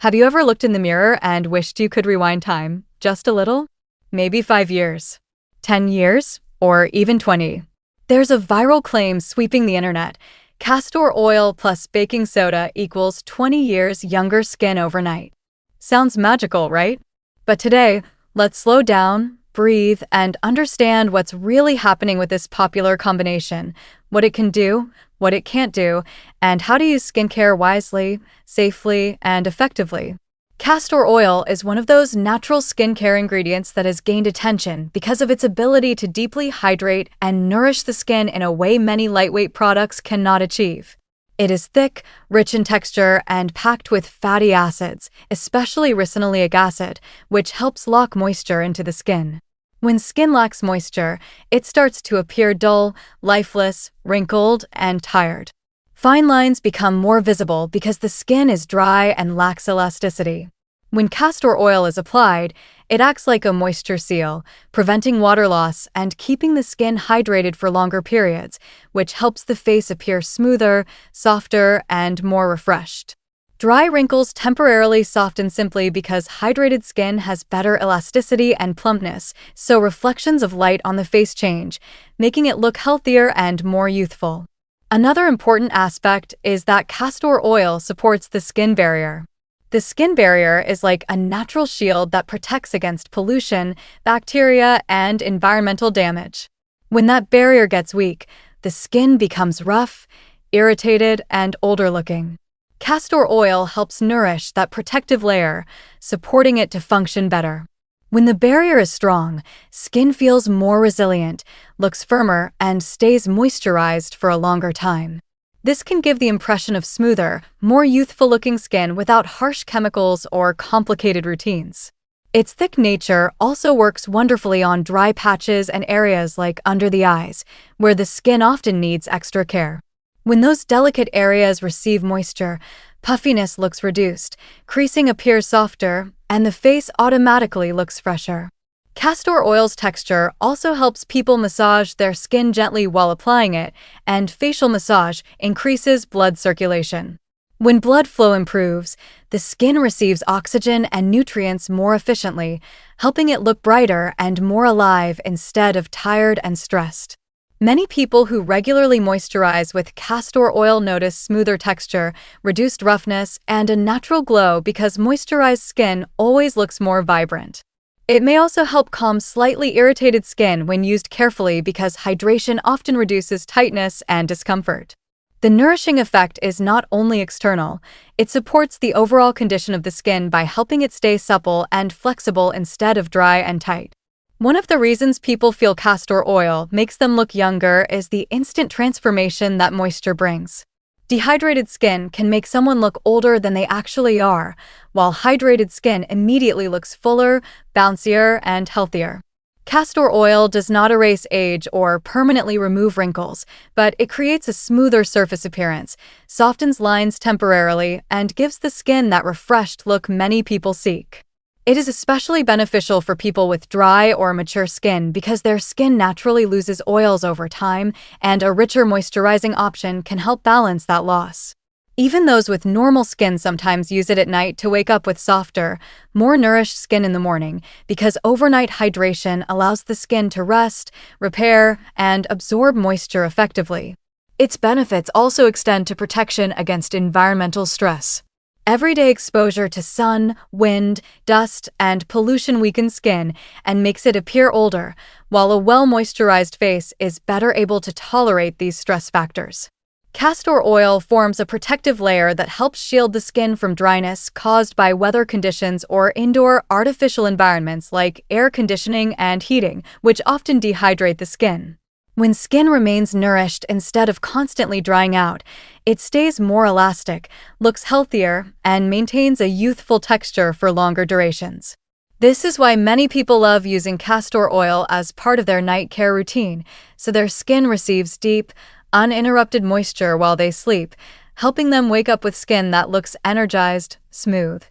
Have you ever looked in the mirror and wished you could rewind time, just a little? Maybe 5 years, 10 years, or even 20. There's a viral claim sweeping the internet. Castor oil plus baking soda equals 20 years younger skin overnight. Sounds magical, right? But today, let's slow down, breathe, and understand what's really happening with this popular combination, what it can do, what it can't do, and how to use skincare wisely, safely, and effectively. Castor oil is one of those natural skincare ingredients that has gained attention because of its ability to deeply hydrate and nourish the skin in a way many lightweight products cannot achieve. It is thick, rich in texture, and packed with fatty acids, especially ricinoleic acid, which helps lock moisture into the skin. When skin lacks moisture, it starts to appear dull, lifeless, wrinkled, and tired. Fine lines become more visible because the skin is dry and lacks elasticity. When castor oil is applied, it acts like a moisture seal, preventing water loss and keeping the skin hydrated for longer periods, which helps the face appear smoother, softer, and more refreshed. Dry wrinkles temporarily soften simply because hydrated skin has better elasticity and plumpness, so reflections of light on the face change, making it look healthier and more youthful. Another important aspect is that castor oil supports the skin barrier. The skin barrier is like a natural shield that protects against pollution, bacteria, and environmental damage. When that barrier gets weak, the skin becomes rough, irritated, and older-looking. Castor oil helps nourish that protective layer, supporting it to function better. When the barrier is strong, skin feels more resilient, looks firmer, and stays moisturized for a longer time. This can give the impression of smoother, more youthful-looking skin without harsh chemicals or complicated routines. Its thick nature also works wonderfully on dry patches and areas like under the eyes, where the skin often needs extra care. When those delicate areas receive moisture, puffiness looks reduced, creasing appears softer, and the face automatically looks fresher. Castor oil's texture also helps people massage their skin gently while applying it, and facial massage increases blood circulation. When blood flow improves, the skin receives oxygen and nutrients more efficiently, helping it look brighter and more alive instead of tired and stressed. Many people who regularly moisturize with castor oil notice smoother texture, reduced roughness, and a natural glow because moisturized skin always looks more vibrant. It may also help calm slightly irritated skin when used carefully because hydration often reduces tightness and discomfort. The nourishing effect is not only external, it supports the overall condition of the skin by helping it stay supple and flexible instead of dry and tight. One of the reasons people feel castor oil makes them look younger is the instant transformation that moisture brings. Dehydrated skin can make someone look older than they actually are, while hydrated skin immediately looks fuller, bouncier, and healthier. Castor oil does not erase age or permanently remove wrinkles, but it creates a smoother surface appearance, softens lines temporarily, and gives the skin that refreshed look many people seek. It is especially beneficial for people with dry or mature skin because their skin naturally loses oils over time, and a richer moisturizing option can help balance that loss. Even those with normal skin sometimes use it at night to wake up with softer, more nourished skin in the morning because overnight hydration allows the skin to rest, repair, and absorb moisture effectively. Its benefits also extend to protection against environmental stress. Everyday exposure to sun, wind, dust, and pollution weakens skin and makes it appear older, while a well-moisturized face is better able to tolerate these stress factors. Castor oil forms a protective layer that helps shield the skin from dryness caused by weather conditions or indoor artificial environments like air conditioning and heating, which often dehydrate the skin. When skin remains nourished instead of constantly drying out, it stays more elastic, looks healthier, and maintains a youthful texture for longer durations. This is why many people love using castor oil as part of their night care routine, so their skin receives deep, uninterrupted moisture while they sleep, helping them wake up with skin that looks energized, smooth,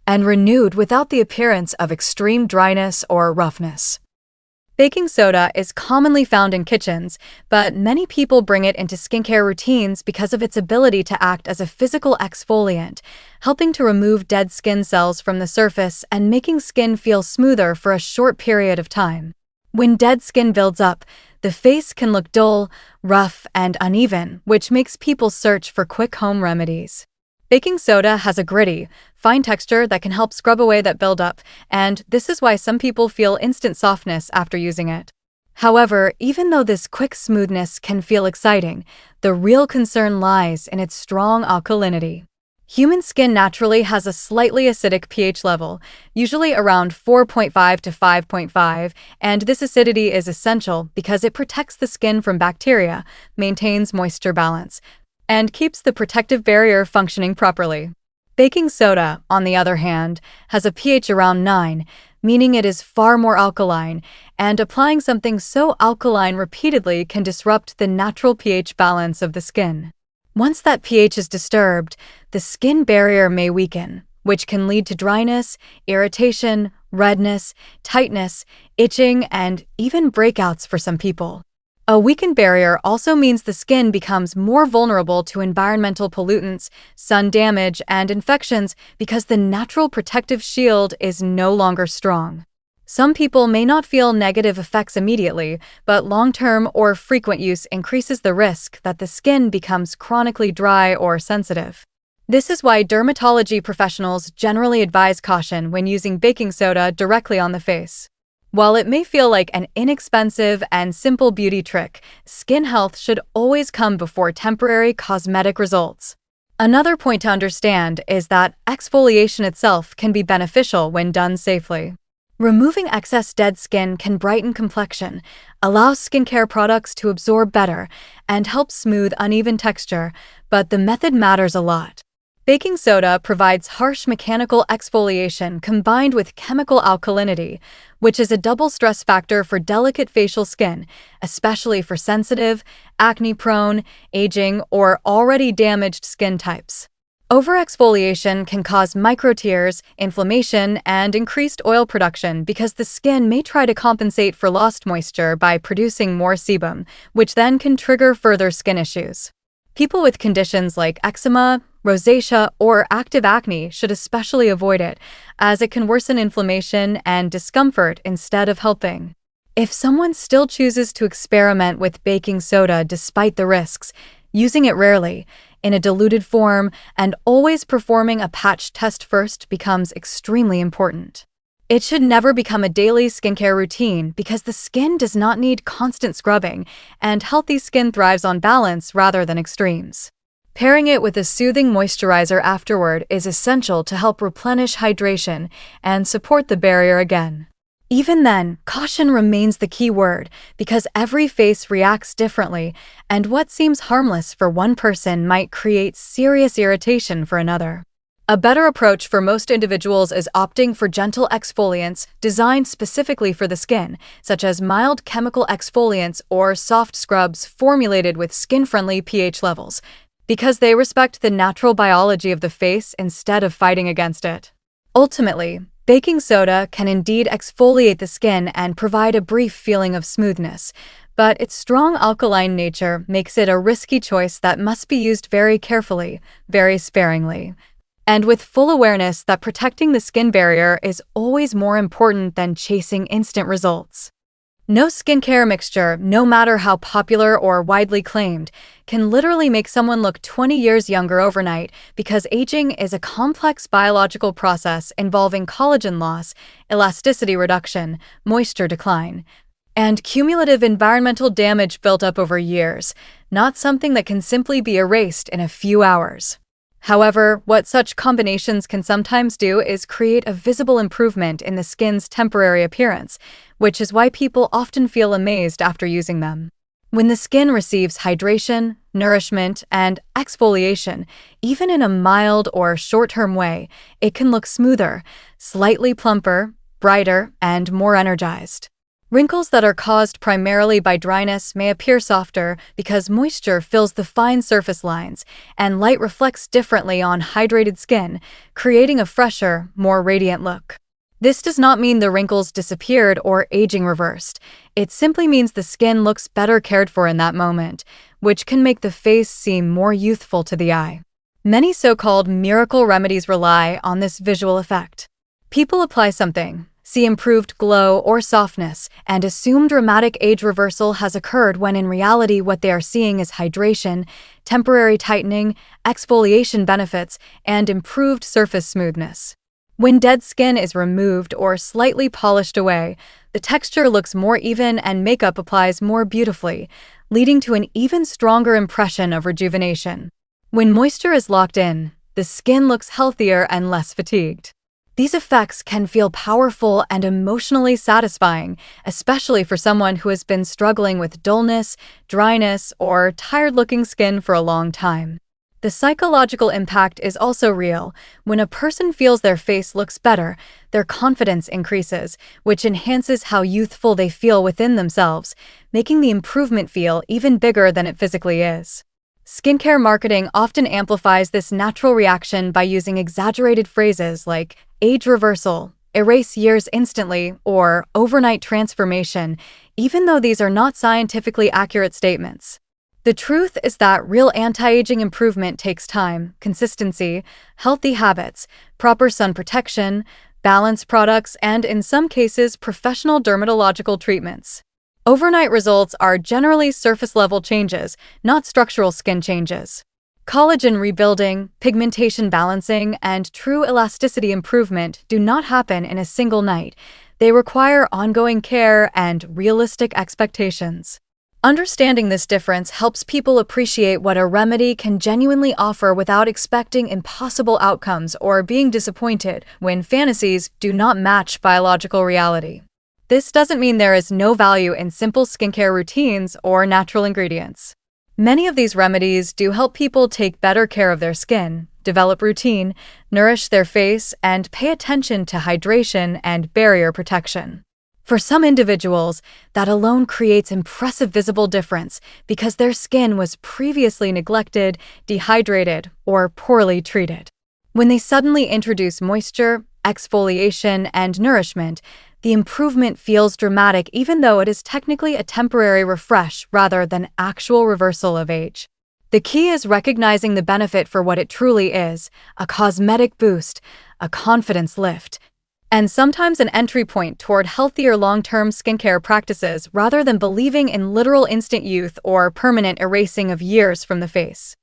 and renewed without the appearance of extreme dryness or roughness. Baking soda is commonly found in kitchens, but many people bring it into skincare routines because of its ability to act as a physical exfoliant, helping to remove dead skin cells from the surface and making skin feel smoother for a short period of time. When dead skin builds up, the face can look dull, rough, and uneven, which makes people search for quick home remedies. Baking soda has a gritty, fine texture that can help scrub away that buildup, and this is why some people feel instant softness after using it. However, even though this quick smoothness can feel exciting, the real concern lies in its strong alkalinity. Human skin naturally has a slightly acidic pH level, usually around 4.5 to 5.5, and this acidity is essential because it protects the skin from bacteria, maintains moisture balance, and keeps the protective barrier functioning properly. Baking soda, on the other hand, has a pH around 9, meaning it is far more alkaline, and applying something so alkaline repeatedly can disrupt the natural pH balance of the skin. Once that pH is disturbed, the skin barrier may weaken, which can lead to dryness, irritation, redness, tightness, itching, and even breakouts for some people. A weakened barrier also means the skin becomes more vulnerable to environmental pollutants, sun damage, and infections because the natural protective shield is no longer strong. Some people may not feel negative effects immediately, but long-term or frequent use increases the risk that the skin becomes chronically dry or sensitive. This is why dermatology professionals generally advise caution when using baking soda directly on the face. While it may feel like an inexpensive and simple beauty trick, skin health should always come before temporary cosmetic results. Another point to understand is that exfoliation itself can be beneficial when done safely. Removing excess dead skin can brighten complexion, allow skincare products to absorb better, and help smooth uneven texture, but the method matters a lot. Baking soda provides harsh mechanical exfoliation combined with chemical alkalinity, which is a double stress factor for delicate facial skin, especially for sensitive, acne-prone, aging, or already damaged skin types. Overexfoliation can cause microtears, inflammation, and increased oil production because the skin may try to compensate for lost moisture by producing more sebum, which then can trigger further skin issues. People with conditions like eczema, rosacea, or active acne should especially avoid it, as it can worsen inflammation and discomfort instead of helping. If someone still chooses to experiment with baking soda despite the risks, using it rarely, in a diluted form, and always performing a patch test first becomes extremely important. It should never become a daily skincare routine because the skin does not need constant scrubbing, and healthy skin thrives on balance rather than extremes. Pairing it with a soothing moisturizer afterward is essential to help replenish hydration and support the barrier again. Even then, caution remains the key word because every face reacts differently, and what seems harmless for one person might create serious irritation for another. A better approach for most individuals is opting for gentle exfoliants designed specifically for the skin, such as mild chemical exfoliants or soft scrubs formulated with skin-friendly pH levels, because they respect the natural biology of the face instead of fighting against it. Ultimately, baking soda can indeed exfoliate the skin and provide a brief feeling of smoothness, but its strong alkaline nature makes it a risky choice that must be used very carefully, very sparingly, and with full awareness that protecting the skin barrier is always more important than chasing instant results. No skincare mixture, no matter how popular or widely claimed, can literally make someone look 20 years younger overnight because aging is a complex biological process involving collagen loss, elasticity reduction, moisture decline, and cumulative environmental damage built up over years, not something that can simply be erased in a few hours. However, what such combinations can sometimes do is create a visible improvement in the skin's temporary appearance, which is why people often feel amazed after using them. When the skin receives hydration, nourishment, and exfoliation, even in a mild or short-term way, it can look smoother, slightly plumper, brighter, and more energized. Wrinkles that are caused primarily by dryness may appear softer because moisture fills the fine surface lines, and light reflects differently on hydrated skin, creating a fresher, more radiant look. This does not mean the wrinkles disappeared or aging reversed. It simply means the skin looks better cared for in that moment, which can make the face seem more youthful to the eye. Many so-called miracle remedies rely on this visual effect. People apply something, see improved glow or softness, and assume dramatic age reversal has occurred when in reality what they are seeing is hydration, temporary tightening, exfoliation benefits, and improved surface smoothness. When dead skin is removed or slightly polished away, the texture looks more even and makeup applies more beautifully, leading to an even stronger impression of rejuvenation. When moisture is locked in, the skin looks healthier and less fatigued. These effects can feel powerful and emotionally satisfying, especially for someone who has been struggling with dullness, dryness, or tired-looking skin for a long time. The psychological impact is also real. When a person feels their face looks better, their confidence increases, which enhances how youthful they feel within themselves, making the improvement feel even bigger than it physically is. Skincare marketing often amplifies this natural reaction by using exaggerated phrases like age reversal, erase years instantly, or overnight transformation, even though these are not scientifically accurate statements. The truth is that real anti-aging improvement takes time, consistency, healthy habits, proper sun protection, balanced products, and in some cases, professional dermatological treatments. Overnight results are generally surface-level changes, not structural skin changes. Collagen rebuilding, pigmentation balancing, and true elasticity improvement do not happen in a single night. They require ongoing care and realistic expectations. Understanding this difference helps people appreciate what a remedy can genuinely offer without expecting impossible outcomes or being disappointed when fantasies do not match biological reality. This doesn't mean there is no value in simple skincare routines or natural ingredients. Many of these remedies do help people take better care of their skin, develop routine, nourish their face, and pay attention to hydration and barrier protection. For some individuals, that alone creates impressive visible difference because their skin was previously neglected, dehydrated, or poorly treated. When they suddenly introduce moisture, exfoliation, and nourishment, the improvement feels dramatic even though it is technically a temporary refresh rather than actual reversal of age. The key is recognizing the benefit for what it truly is, a cosmetic boost, a confidence lift, and sometimes an entry point toward healthier long-term skincare practices rather than believing in literal instant youth or permanent erasing of years from the face.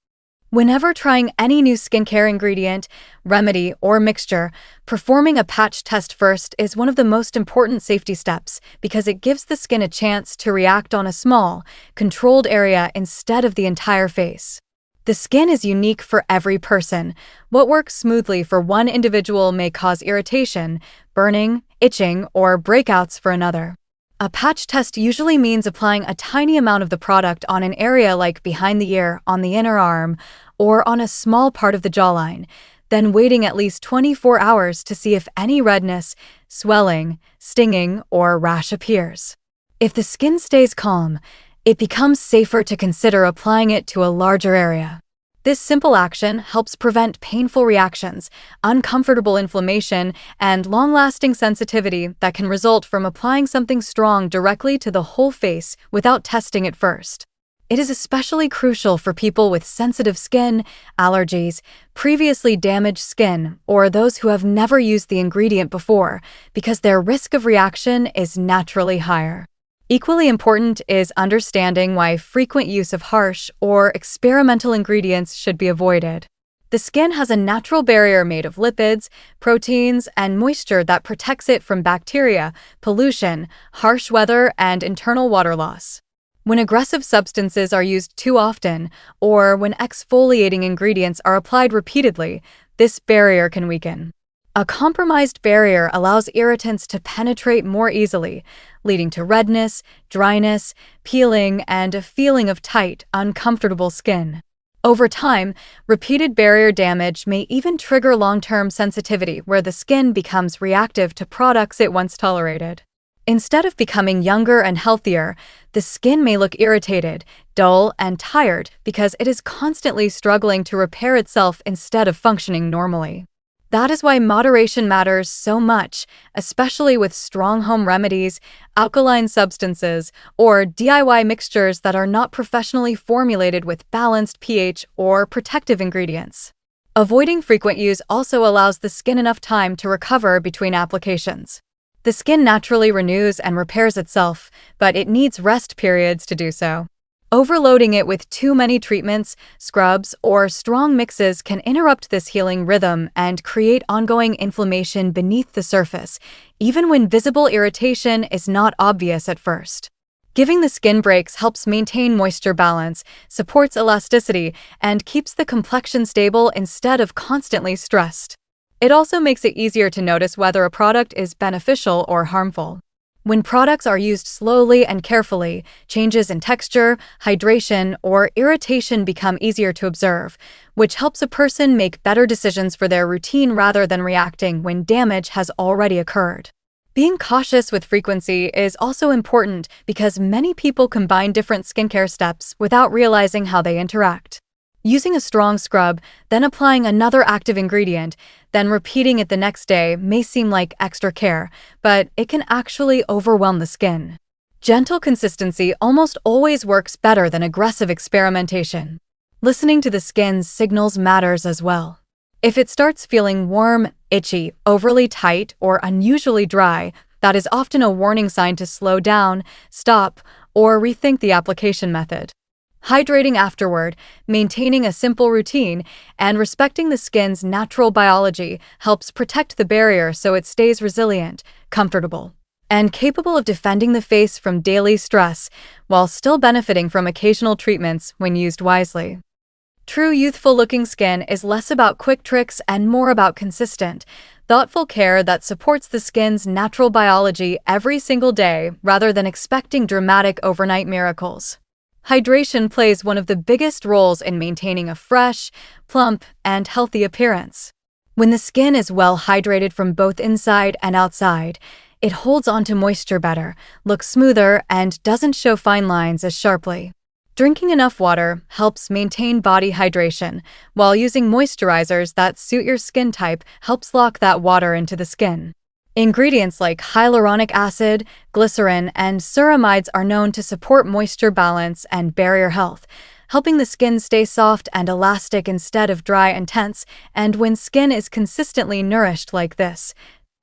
Whenever trying any new skincare ingredient, remedy, or mixture, performing a patch test first is one of the most important safety steps because it gives the skin a chance to react on a small, controlled area instead of the entire face. The skin is unique for every person. What works smoothly for one individual may cause irritation, burning, itching, or breakouts for another. A patch test usually means applying a tiny amount of the product on an area like behind the ear, on the inner arm, or on a small part of the jawline, then waiting at least 24 hours to see if any redness, swelling, stinging, or rash appears. If the skin stays calm, it becomes safer to consider applying it to a larger area. This simple action helps prevent painful reactions, uncomfortable inflammation, and long-lasting sensitivity that can result from applying something strong directly to the whole face without testing it first. It is especially crucial for people with sensitive skin, allergies, previously damaged skin, or those who have never used the ingredient before, because their risk of reaction is naturally higher. Equally important is understanding why frequent use of harsh or experimental ingredients should be avoided. The skin has a natural barrier made of lipids, proteins, and moisture that protects it from bacteria, pollution, harsh weather, and internal water loss. When aggressive substances are used too often, or when exfoliating ingredients are applied repeatedly, this barrier can weaken. A compromised barrier allows irritants to penetrate more easily, leading to redness, dryness, peeling, and a feeling of tight, uncomfortable skin. Over time, repeated barrier damage may even trigger long-term sensitivity where the skin becomes reactive to products it once tolerated. Instead of becoming younger and healthier, the skin may look irritated, dull, and tired because it is constantly struggling to repair itself instead of functioning normally. That is why moderation matters so much, especially with strong home remedies, alkaline substances, or DIY mixtures that are not professionally formulated with balanced pH or protective ingredients. Avoiding frequent use also allows the skin enough time to recover between applications. The skin naturally renews and repairs itself, but it needs rest periods to do so. Overloading it with too many treatments, scrubs, or strong mixes can interrupt this healing rhythm and create ongoing inflammation beneath the surface, even when visible irritation is not obvious at first. Giving the skin breaks helps maintain moisture balance, supports elasticity, and keeps the complexion stable instead of constantly stressed. It also makes it easier to notice whether a product is beneficial or harmful. When products are used slowly and carefully, changes in texture, hydration, or irritation become easier to observe, which helps a person make better decisions for their routine rather than reacting when damage has already occurred. Being cautious with frequency is also important because many people combine different skincare steps without realizing how they interact. Using a strong scrub, then applying another active ingredient, then repeating it the next day may seem like extra care, but it can actually overwhelm the skin. Gentle consistency almost always works better than aggressive experimentation. Listening to the skin's signals matters as well. If it starts feeling warm, itchy, overly tight, or unusually dry, that is often a warning sign to slow down, stop, or rethink the application method. Hydrating afterward, maintaining a simple routine, and respecting the skin's natural biology helps protect the barrier so it stays resilient, comfortable, and capable of defending the face from daily stress while still benefiting from occasional treatments when used wisely. True youthful-looking skin is less about quick tricks and more about consistent, thoughtful care that supports the skin's natural biology every single day rather than expecting dramatic overnight miracles. Hydration plays one of the biggest roles in maintaining a fresh, plump, and healthy appearance. When the skin is well hydrated from both inside and outside, it holds onto moisture better, looks smoother, and doesn't show fine lines as sharply. Drinking enough water helps maintain body hydration, while using moisturizers that suit your skin type helps lock that water into the skin. Ingredients like hyaluronic acid, glycerin, and ceramides are known to support moisture balance and barrier health, helping the skin stay soft and elastic instead of dry and tense. And when skin is consistently nourished like this,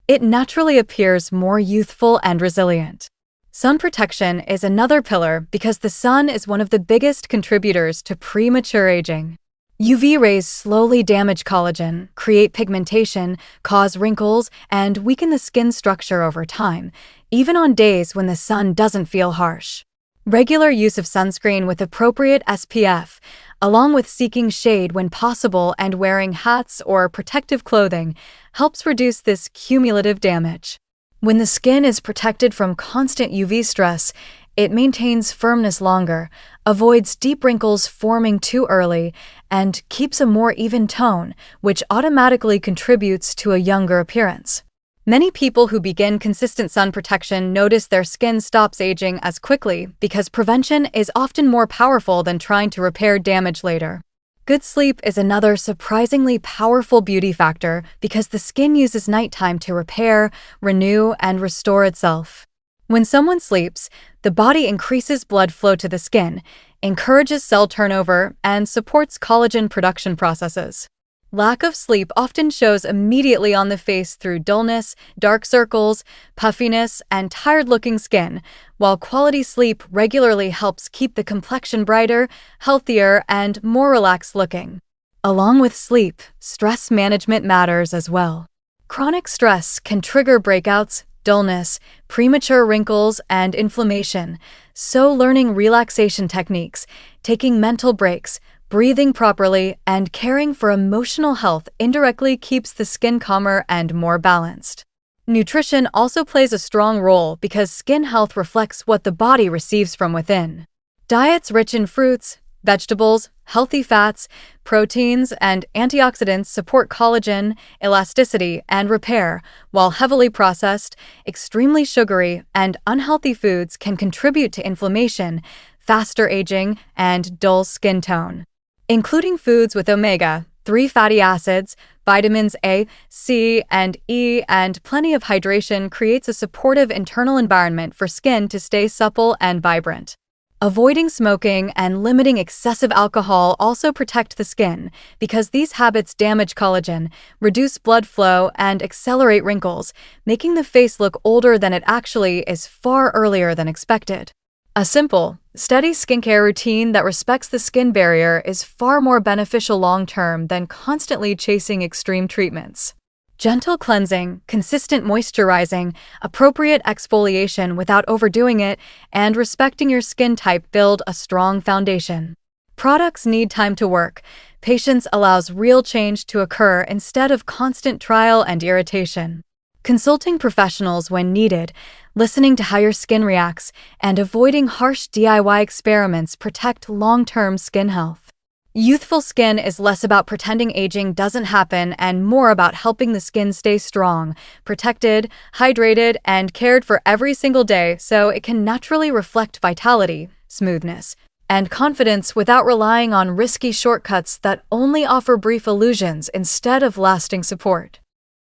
it naturally appears more youthful and resilient. Sun protection is another pillar because the sun is one of the biggest contributors to premature aging. UV rays slowly damage collagen, create pigmentation, cause wrinkles, and weaken the skin structure over time, even on days when the sun doesn't feel harsh. Regular use of sunscreen with appropriate SPF, along with seeking shade when possible and wearing hats or protective clothing, helps reduce this cumulative damage. When the skin is protected from constant UV stress, it maintains firmness longer, avoids deep wrinkles forming too early, and keeps a more even tone, which automatically contributes to a younger appearance. Many people who begin consistent sun protection notice their skin stops aging as quickly because prevention is often more powerful than trying to repair damage later. Good sleep is another surprisingly powerful beauty factor because the skin uses nighttime to repair, renew, and restore itself. When someone sleeps, the body increases blood flow to the skin, encourages cell turnover, and supports collagen production processes. Lack of sleep often shows immediately on the face through dullness, dark circles, puffiness, and tired-looking skin, while quality sleep regularly helps keep the complexion brighter, healthier, and more relaxed looking. Along with sleep, stress management matters as well. Chronic stress can trigger breakouts, dullness, premature wrinkles, and inflammation, so learning relaxation techniques, taking mental breaks, breathing properly, and caring for emotional health indirectly keeps the skin calmer and more balanced. Nutrition also plays a strong role because skin health reflects what the body receives from within. Diets rich in fruits, vegetables, healthy fats, proteins, and antioxidants support collagen, elasticity, and repair, while heavily processed, extremely sugary, and unhealthy foods can contribute to inflammation, faster aging, and dull skin tone. Including foods with omega 3 fatty acids, vitamins A, C, and E, and plenty of hydration creates a supportive internal environment for skin to stay supple and vibrant. Avoiding smoking and limiting excessive alcohol also protect the skin because these habits damage collagen, reduce blood flow, and accelerate wrinkles, making the face look older than it actually is far earlier than expected. A simple, steady skincare routine that respects the skin barrier is far more beneficial long-term than constantly chasing extreme treatments. Gentle cleansing, consistent moisturizing, appropriate exfoliation without overdoing it, and respecting your skin type build a strong foundation. Products need time to work. Patience allows real change to occur instead of constant trial and irritation. Consulting professionals when needed, listening to how your skin reacts, and avoiding harsh DIY experiments protect long-term skin health. Youthful skin is less about pretending aging doesn't happen and more about helping the skin stay strong, protected, hydrated, and cared for every single day so it can naturally reflect vitality, smoothness, and confidence without relying on risky shortcuts that only offer brief illusions instead of lasting support.